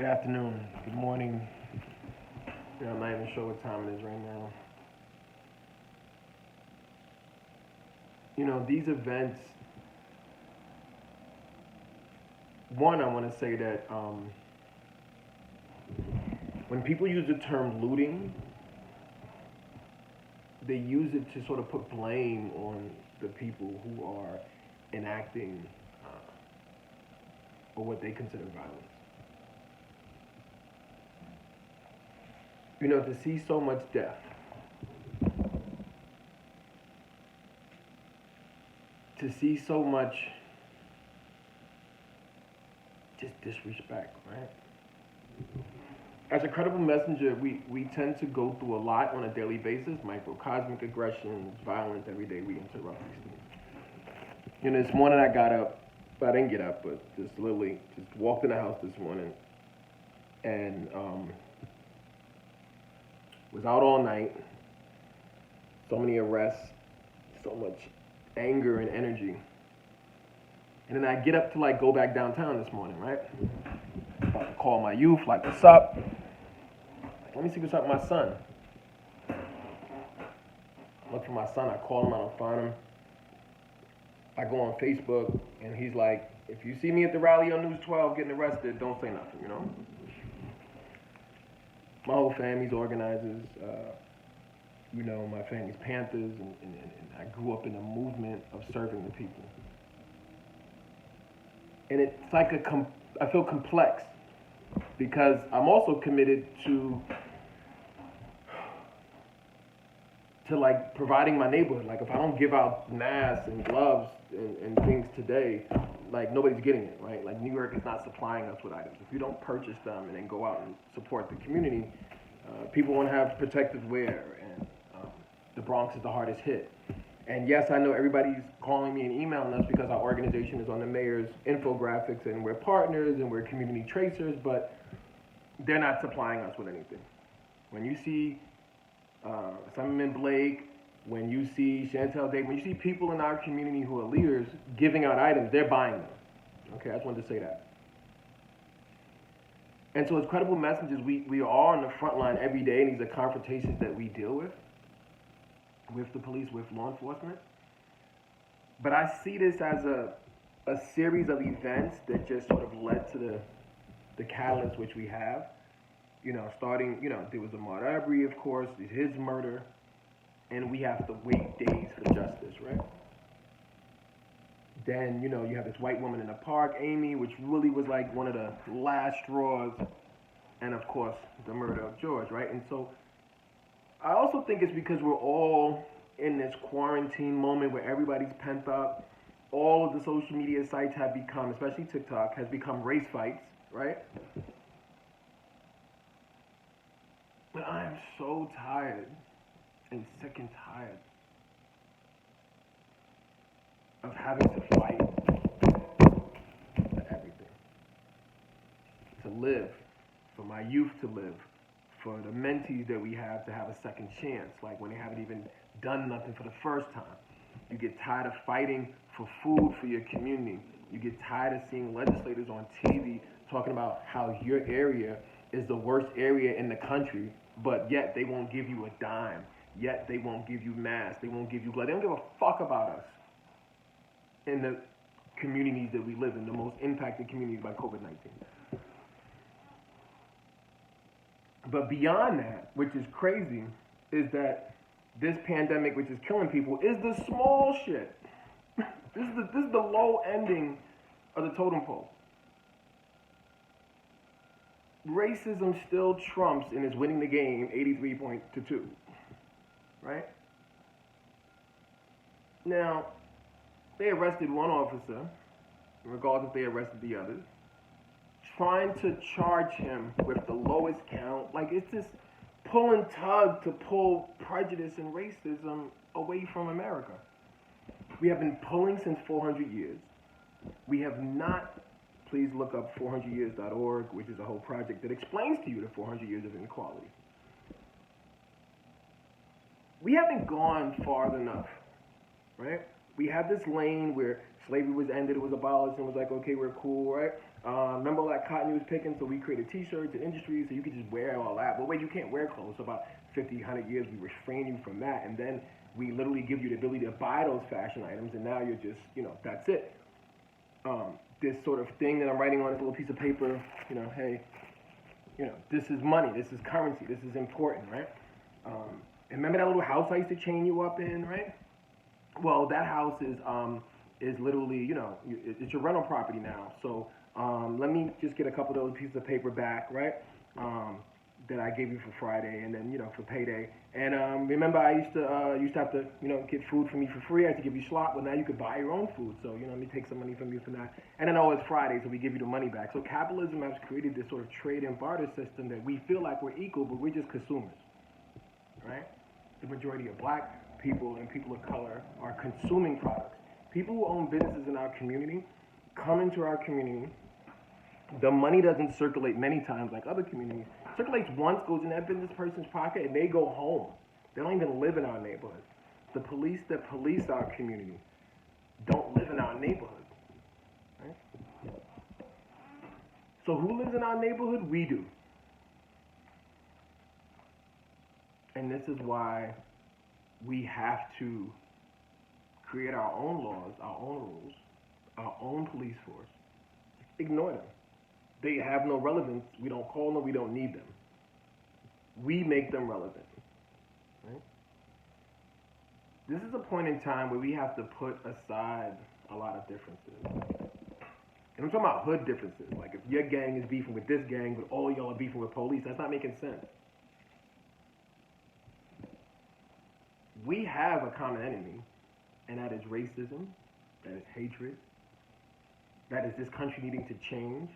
Good afternoon. Good morning. I'm not even sure what time it is right now. These events, one, I want to say that when people use the term looting, they use it to sort of put blame on the people who are enacting or what they consider violence. To see so much death, to see so much just disrespect, right? As a credible messenger, we tend to go through a lot on a daily basis, microcosmic aggressions, violence. Every day we interrupt these things. This morning I got up, but I didn't get up, but just literally just walked in the house this morning and was out all night. So many arrests, so much anger and energy. And then I get up to go back downtown this morning, right? About to call my youth, what's up? Let me see what's up with my son. Look for my son, I call him, I don't find him. I go on Facebook and he's like, if you see me at the rally on News 12 getting arrested, don't say nothing, My whole family's organizers. My family's Panthers, and I grew up in a movement of serving the people. And it's I feel complex because I'm also committed to providing my neighborhood. If I don't give out masks and gloves and things today, nobody's getting it, right? New York is not supplying us with items. If you don't purchase them and then go out and support the community, people won't have protective wear, and the Bronx is the hardest hit. And yes, I know everybody's calling me and emailing us because our organization is on the mayor's infographics and we're partners and we're community tracers, but they're not supplying us with anything. When you see Simon Blake, when you see Chantel Day, when you see people in our community who are leaders giving out items, they're buying them. Okay, I just wanted to say that. And so as credible messengers, we are on the front line every day, and these are confrontations that we deal with the police, with law enforcement. But I see this as a series of events that just sort of led to the catalyst which we have. Starting, there was Ahmaud Arbery, of course, his murder, and we have to wait days for justice, right? Then, you have this white woman in the park, Amy, which really was one of the last straws, and of course, the murder of George, right? And so, I also think it's because we're all in this quarantine moment where everybody's pent up. All of the social media sites have become, especially TikTok, has become race fights, right? But I am so tired and sick and tired of having to fight for everything. To live, for my youth to live, for the mentees that we have to have a second chance, when they haven't even done nothing for the first time. You get tired of fighting for food for your community. You get tired of seeing legislators on TV talking about how your area is the worst area in the country, but yet they won't give you a dime. Yet they won't give you masks. They won't give you blood. They don't give a fuck about us in the communities that we live in, the most impacted communities by COVID-19. But beyond that, which is crazy, is that this pandemic, which is killing people, is the small shit. This is the low ending of the totem pole. Racism still trumps and is winning the game 83-2, right? Now, they arrested one officer, regardless if they arrested the others, trying to charge him with the lowest count. It's this pull and tug to pull prejudice and racism away from America. We have been pulling since 400 years. We have not, please look up 400years.org, which is a whole project that explains to you the 400 years of inequality. We haven't gone far enough, right? We have this lane where slavery was ended, it was abolished, and it was okay, we're cool, right? Remember all that cotton you was picking? So we created T-shirts and industries so you could just wear all that. But wait, you can't wear clothes. So about 50, 100 years, we restrain you from that, and then we literally give you the ability to buy those fashion items, and now you're just, that's it. This sort of thing that I'm writing on this little piece of paper, hey, this is money, this is currency, this is important, right? And remember that little house I used to chain you up in, right? Well, that house is literally, it's your rental property now. So let me just get a couple of those pieces of paper back, right? That I gave you for Friday, and then for payday. And remember, I used to have to get food from me for free. I had to give you slop, but now you could buy your own food. So let me take some money from you for that. And then it's Friday, so we give you the money back. So capitalism has created this sort of trade and barter system that we feel like we're equal, but we're just consumers, right? The majority of black people and people of color are consuming products. People who own businesses in our community come into our community. The money doesn't circulate many times like other communities. It circulates once, goes in that business person's pocket, and they go home. They don't even live in our neighborhood. The police that police our community don't live in our neighborhood. Right? So who lives in our neighborhood? We do. And this is why we have to create our own laws, our own rules, our own police force. Ignore them. They have no relevance. We don't call them. We don't need them. We make them relevant. Right? This is a point in time where we have to put aside a lot of differences. And I'm talking about hood differences. Like if your gang is beefing with this gang, but all y'all are beefing with police, that's not making sense. We have a common enemy, and that is racism, that is hatred, that is this country needing to change.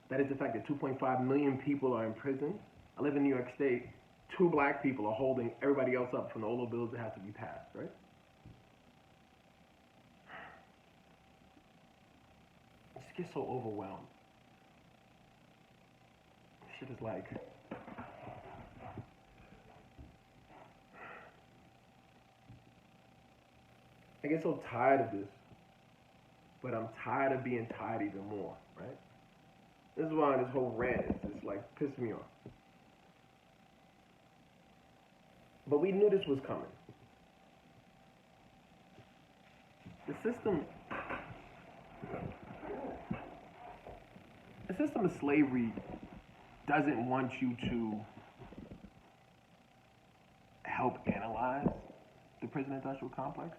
That is the fact that 2.5 million people are in prison. I live in New York State. 2 black people are holding everybody else up from all the bills that have to be passed, right? I just get so overwhelmed. Shit is like... I get so tired of this, but I'm tired of being tired even more, right? This is why this whole rant is just like pissing me off. But we knew this was coming. The system of slavery doesn't want you to help analyze the prison industrial complex.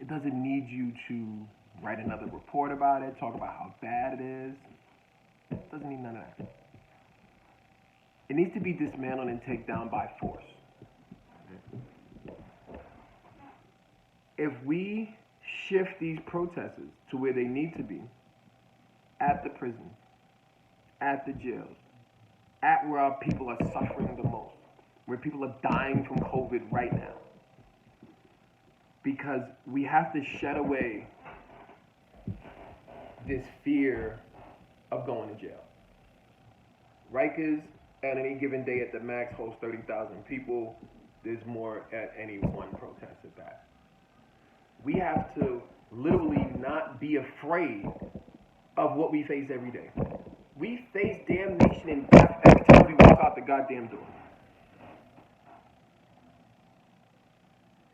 It doesn't need you to write another report about it, talk about how bad it is. It doesn't need none of that. It needs to be dismantled and taken down by force. If we shift these protesters to where they need to be, at the prison, at the jails, at where our people are suffering the most, where people are dying from COVID right now, because we have to shed away this fear of going to jail. Rikers, at any given day at the max, hosts 30,000 people. There's more at any one protest at that. We have to literally not be afraid of what we face every day. We face damnation and death every time we walk out the goddamn door.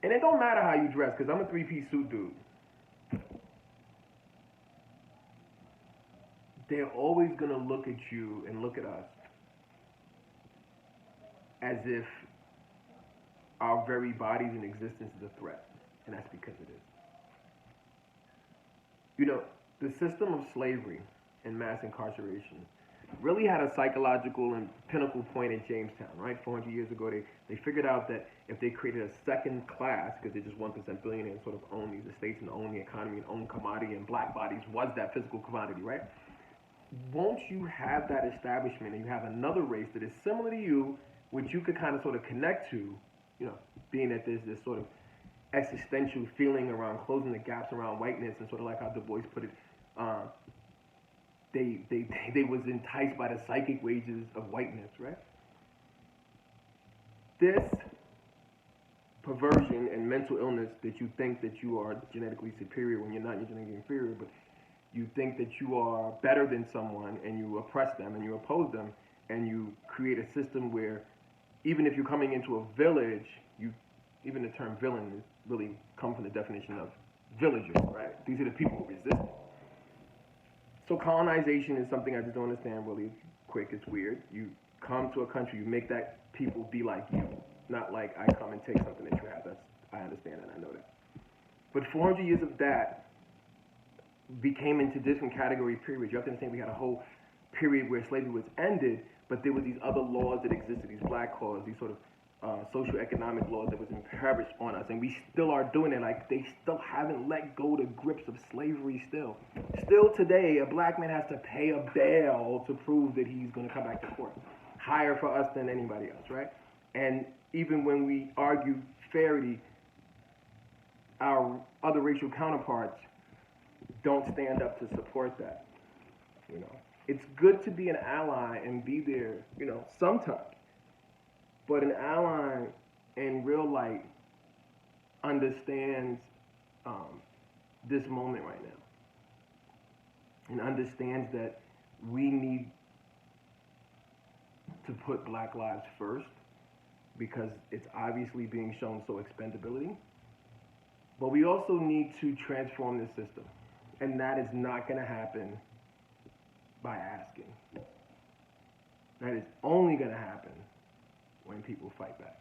And it don't matter how you dress, because I'm a 3-piece suit dude. They're always going to look at you and look at us as if our very bodies and existence is a threat. And that's because it is. The system of slavery and mass incarceration really had a psychological and pinnacle point in Jamestown, right? 400 years ago, they figured out that if they created a second class, because they're just 1% billionaires sort of own these estates and own the economy and own commodity, and black bodies was that physical commodity, right? Once you have that establishment and you have another race that is similar to you, which you could kind of sort of connect to, being that there's this sort of existential feeling around closing the gaps around whiteness, and sort of like how Du Bois put it, they was enticed by the psychic wages of whiteness, right? This perversion and mental illness that you think that you are genetically superior when you're not, you're genetically inferior, but You think that you are better than someone, and you oppress them and you oppose them, and you create a system where even if you're coming into a village, you even the term villain is really come from the definition of villagers, right? These are the people who resist. So colonization is something I just don't understand really quick. It's weird. You come to a country, you make that people be like you, not like I come and take something that you have. That's I understand and I know that. But 400 years of that became into different category periods. You have to understand we had a whole period where slavery was ended, but there were these other laws that existed, these black laws, these sort of socioeconomic laws that was impoverished on us, and we still are doing it. Like they still haven't let go the grips of slavery. Still today, a black man has to pay a bail to prove that he's going to come back to court, higher for us than anybody else, right? And even when we argue fairly, our other racial counterparts don't stand up to support that. You know, it's good to be an ally and be there, you know, sometimes. But an ally in real light understands this moment right now and understands that we need to put black lives first because it's obviously being shown so expendability. But we also need to transform the system. And that is not going to happen by asking. That is only going to happen when people fight back.